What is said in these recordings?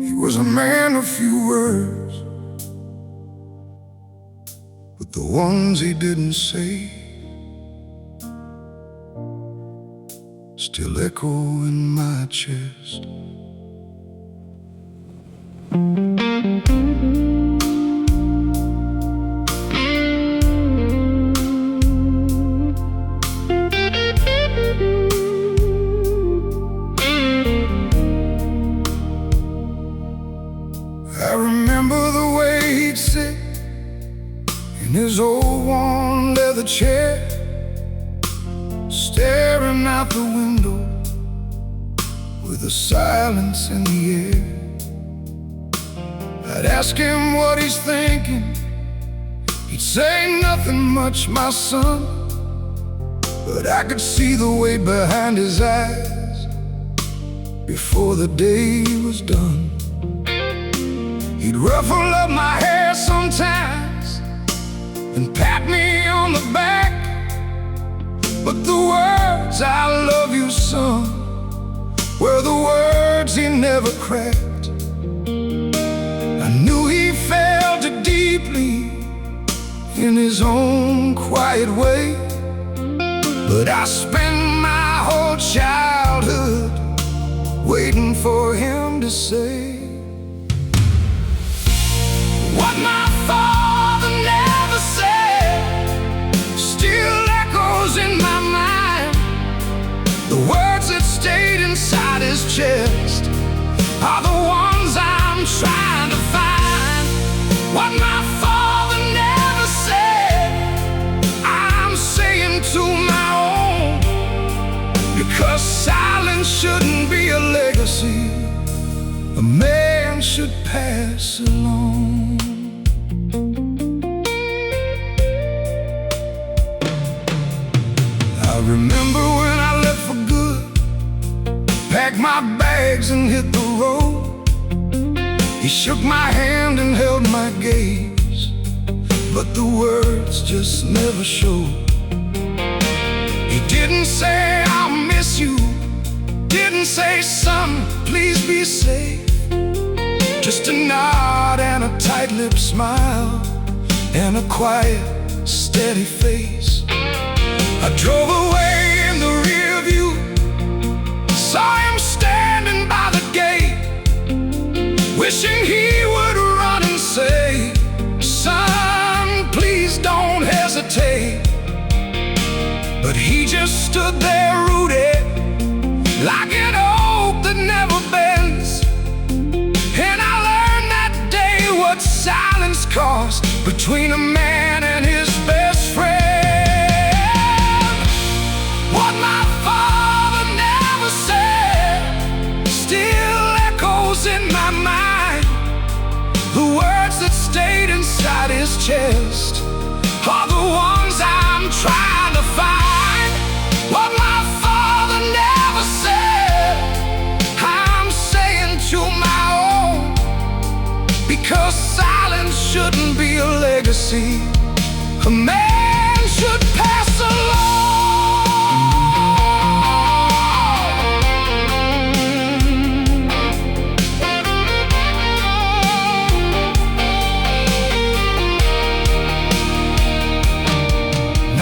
He was a man of few words, but the ones he didn't say still echo in my chest. I remember the way he'd sit in his old worn leather chair, staring out the window with a silence in the air. I'd ask him what he's thinking. He'd say nothing much, my son, but I could see the weight behind his eyes before the day was done. He'd ruffle up my hair sometimes and pat me on the back, but the words "I love you, son" were the words he never cracked. I knew he felt it deeply in his own quiet way, but I spent my whole childhood waiting for him to say what my father never said. Still echoes in my mind. The words that stayed inside his chest are the ones I'm trying to find. What my father never said, I'm saying to my own, because silence shouldn't be a legacy a man should pass along. I remember when I left for good, packed my bags and hit the road. He shook my hand and held my gaze, but the words just never showed. He didn't say "I'll miss you," didn't say "son, please be safe." Just a nod and a tight-lipped smile and a quiet, steady face. I drove away in the rear view, saw him standing by the gate, wishing he would run and say, "Son, please don't hesitate." But he just stood there rooted like an oak that never bends. And I learned that day what silence costs between a man and his best friend. What my father never said still echoes in my mind. The words that stayed inside his chest are the ones I'm trying to find. What my father never said, I'm saying to my own, because silence shouldn't be a legacy a man should pass along.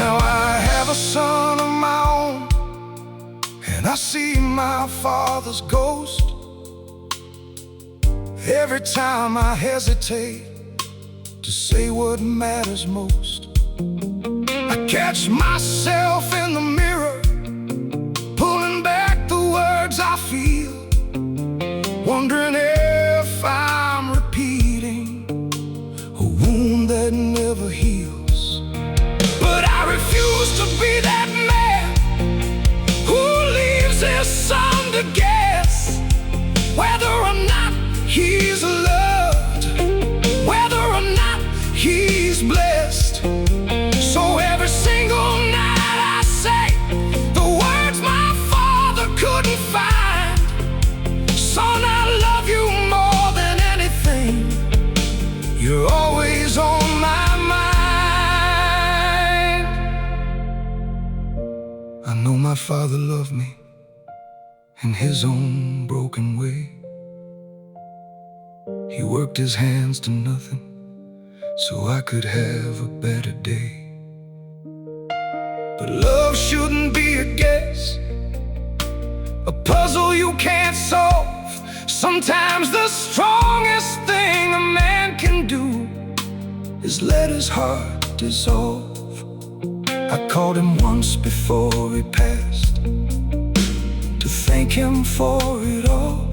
Now I have a son of my own, and I see my father's ghost. Every time I hesitate to say what matters most, I catch myself in the mirror, pulling back the words I feel, wondering if I'm repeating a wound that never heals. But I refuse to be that man who leaves his son to guess whether or not he's loved, whether or not he's blessed. So every single night I say the words my father couldn't find. Son, I love you more than anything. You're always on my mind. I know my father loved me, in his own broken way. He worked his hands to nothing so I could have a better day. But love shouldn't be a guess, a puzzle you can't solve. Sometimes the strongest thing a man can do is let his heart dissolve. I called him once before he passed to thank him for it all,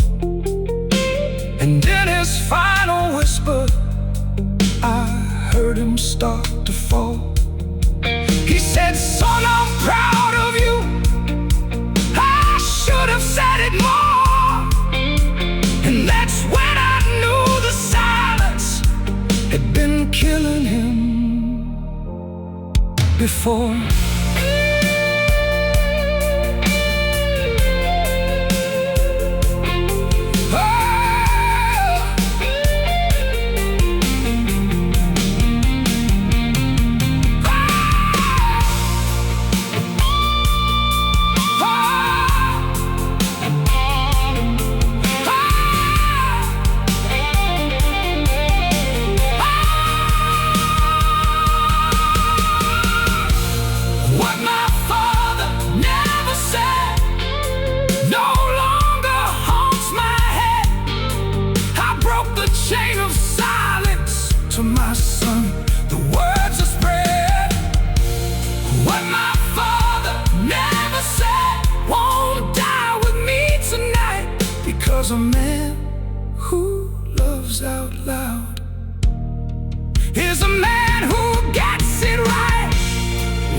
and in his final whisper I heard him start to fall. He said, "Son, I'm proud of you. I should have said it more." And that's when I knew the silence had been killing him before. Chain of silence to my son, the words are spread. What my father never said won't die with me tonight, because a man who loves out loud is a man who gets it right.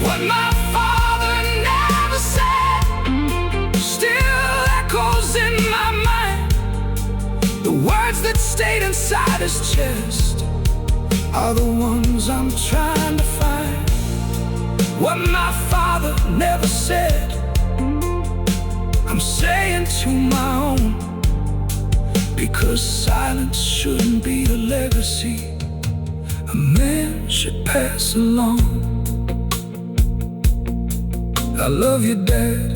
What my father never said still echoes in my mind. The words that stayed inside his chest are the ones I'm trying to find. What my father never said, I'm saying to my own, because silence shouldn't be the legacy a man should pass along. I love you, Dad.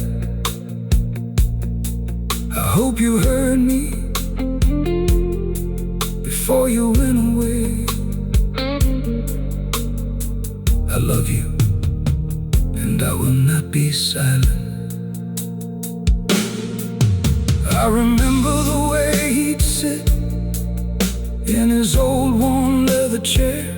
I hope you heard me before you went away. I love you, and I will not be silent. I remember the way he'd sit in his old worn leather chair